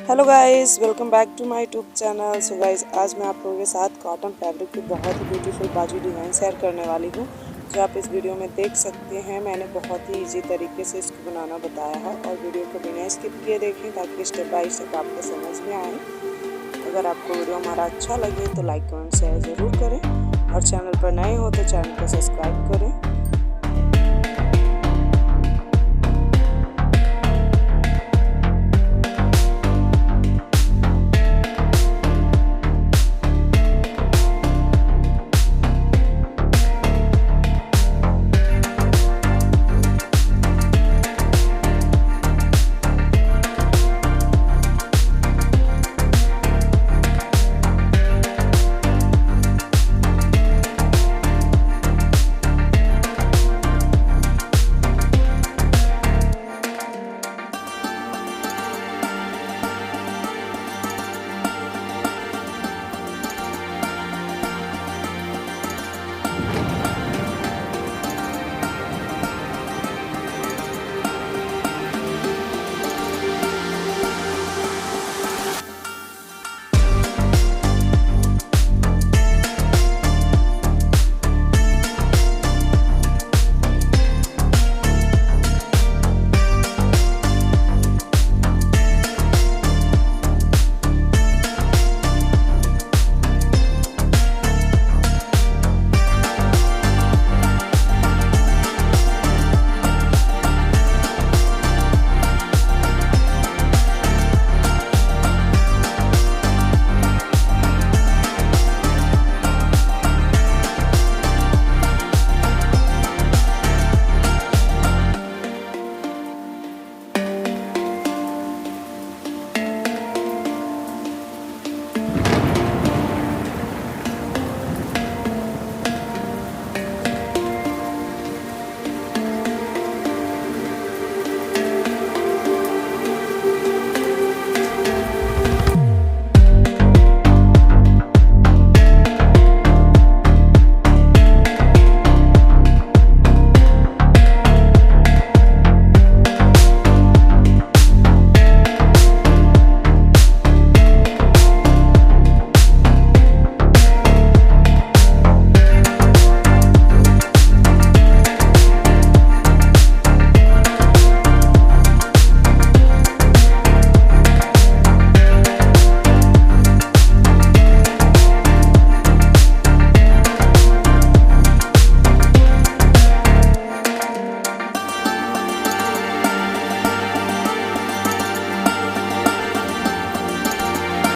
Hello guys, welcome back to my YouTube channel. So guys, आज मैं आप लोगों के साथ कॉटन फैब्रिक की बहुत ही ब्यूटीफुल बाजू डिज़ाइन शेयर करने वाली हूँ, जो आप इस वीडियो में देख सकते हैं। मैंने बहुत ही इजी तरीके से इसको बनाना बताया है और वीडियो को बिना स्किप किए देखें ताकि स्टेप बाय स्टेप आपको समझ में आए। अगर आपको वीडियो हमारा अच्छा लगे तो लाइक कमेंट शेयर ज़रूर करें और चैनल पर नए हो तो चैनल को सब्सक्राइब करें।